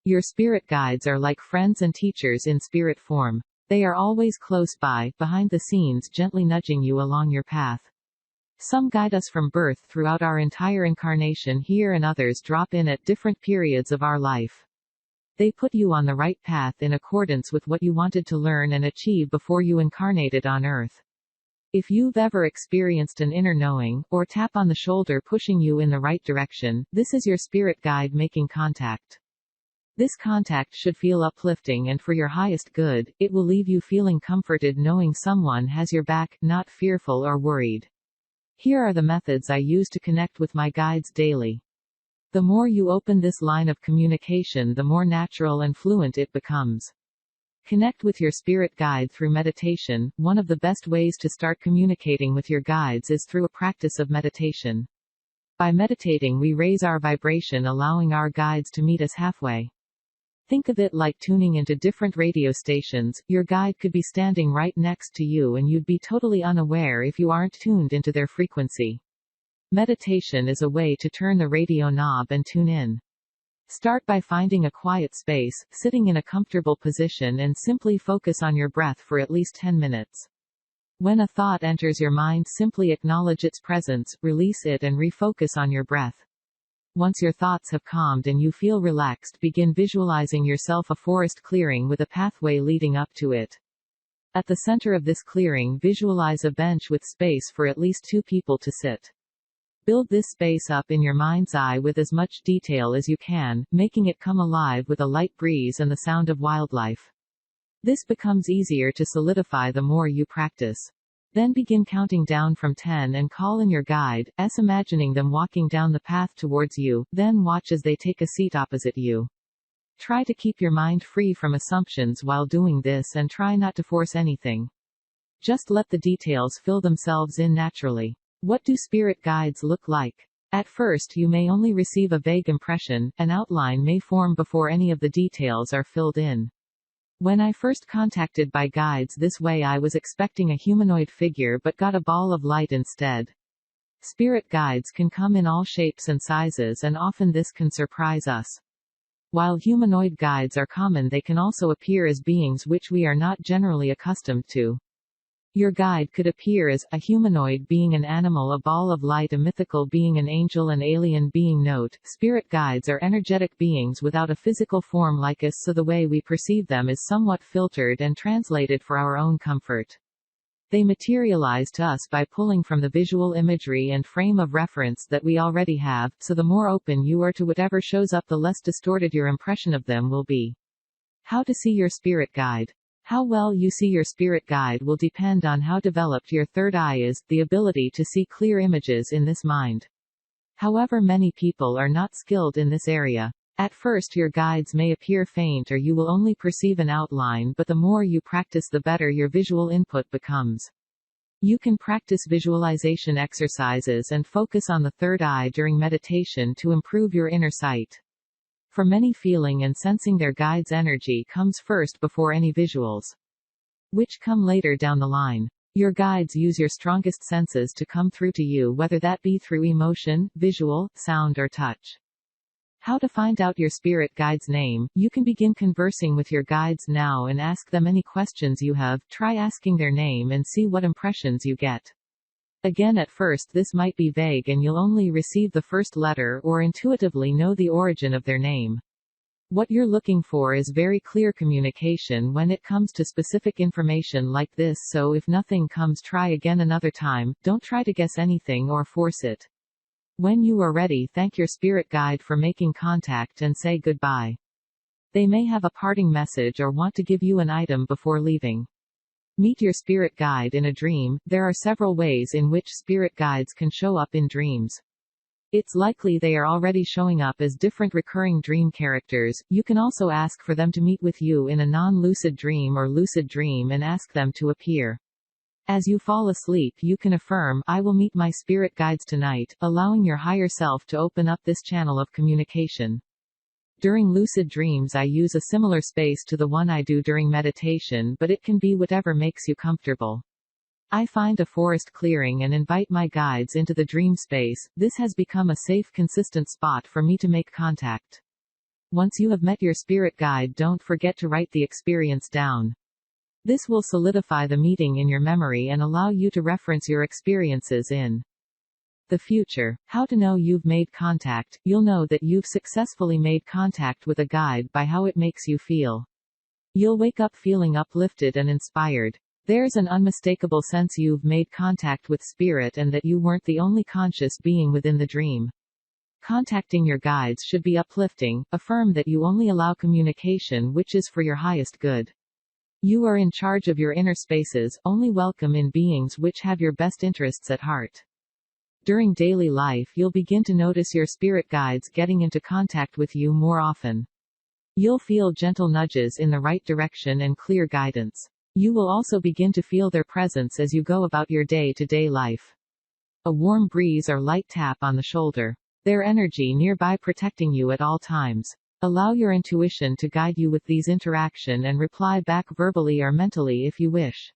Your spirit guides are like friends and teachers in spirit form. They are always close by, behind the scenes, gently nudging you along your path. Some guide us from birth throughout our entire incarnation here, and others drop in at different periods of our life. They put you on the right path in accordance with what you wanted to learn and achieve before you incarnated on Earth. If you've ever experienced an inner knowing, or tap on the shoulder pushing you in the right direction, this is your spirit guide making contact. This contact should feel uplifting and for your highest good. It will leave you feeling comforted knowing someone has your back, not fearful or worried. Here are the methods I use to connect with my guides daily. The more you open this line of communication, the more natural and fluent it becomes. Connect with your spirit guide through meditation. One of the best ways to start communicating with your guides is through a practice of meditation. By meditating, we raise our vibration, allowing our guides to meet us halfway. Think of it like tuning into different radio stations. Your guide could be standing right next to you and you'd be totally unaware if you aren't tuned into their frequency. Meditation is a way to turn the radio knob and tune in. Start by finding a quiet space, sitting in a comfortable position, and simply focus on your breath for at least 10 minutes. When a thought enters your mind, simply acknowledge its presence, release it, and refocus on your breath. Once your thoughts have calmed and you feel relaxed, begin visualizing yourself a forest clearing with a pathway leading up to it. At the center of this clearing, visualize a bench with space for at least 2 people to sit. Build this space up in your mind's eye with as much detail as you can, making it come alive with a light breeze and the sound of wildlife. This becomes easier to solidify the more you practice. Then begin counting down from 10 and call in your guide, imagining them walking down the path towards you, then watch as they take a seat opposite you. Try to keep your mind free from assumptions while doing this and try not to force anything. Just let the details fill themselves in naturally. What do spirit guides look like? At first you may only receive a vague impression. An outline may form before any of the details are filled in. When I first contacted by guides this way, I was expecting a humanoid figure but got a ball of light instead. Spirit guides can come in all shapes and sizes, and often this can surprise us. While humanoid guides are common, they can also appear as beings which we are not generally accustomed to. Your guide could appear as a humanoid being, an animal, a ball of light, a mythical being, an angel, an alien being. Note: spirit guides are energetic beings without a physical form like us, so the way we perceive them is somewhat filtered and translated for our own comfort. They materialize to us by pulling from the visual imagery and frame of reference that we already have, so the more open you are to whatever shows up, the less distorted your impression of them will be. How to see your spirit guide. How well you see your spirit guide will depend on how developed your third eye is, the ability to see clear images in this mind. However, many people are not skilled in this area. At first your guides may appear faint or you will only perceive an outline, but the more you practice, the better your visual input becomes. You can practice visualization exercises and focus on the third eye during meditation to improve your inner sight. For many, feeling and sensing their guide's energy comes first before any visuals, which come later down the line. Your guides use your strongest senses to come through to you, whether that be through emotion, visual, sound, or touch. How to find out your spirit guide's name? You can begin conversing with your guides now and ask them any questions you have. Try asking their name and see what impressions you get. Again, at first this might be vague and you'll only receive the first letter or intuitively know the origin of their name. What you're looking for is very clear communication when it comes to specific information like this, so if nothing comes, try again another time. Don't try to guess anything or force it. When you are ready, thank your spirit guide for making contact and say goodbye. They may have a parting message or want to give you an item before leaving. Meet your spirit guide in a dream. There are several ways in which spirit guides can show up in dreams. It's likely they are already showing up as different recurring dream characters. You can also ask for them to meet with you in a non-lucid dream or lucid dream and ask them to appear. As you fall asleep, you can affirm, "I will meet my spirit guides tonight," allowing your higher self to open up this channel of communication. During lucid dreams, I use a similar space to the one I do during meditation, but it can be whatever makes you comfortable. I find a forest clearing and invite my guides into the dream space. This has become a safe, consistent spot for me to make contact. Once you have met your spirit guide, don't forget to write the experience down. This will solidify the meeting in your memory and allow you to reference your experiences in the future. How to know you've made contact? You'll know that you've successfully made contact with a guide by how it makes you feel. You'll wake up feeling uplifted and inspired. There's an unmistakable sense you've made contact with spirit and that you weren't the only conscious being within the dream. Contacting your guides should be uplifting. Affirm that you only allow communication which is for your highest good. You are in charge of your inner spaces, only welcome in beings which have your best interests at heart. During daily life, you'll begin to notice your spirit guides getting into contact with you more often. You'll feel gentle nudges in the right direction and clear guidance. You will also begin to feel their presence as you go about your day-to-day life. A warm breeze or light tap on the shoulder. Their energy nearby protecting you at all times. Allow your intuition to guide you with these interaction and reply back verbally or mentally if you wish.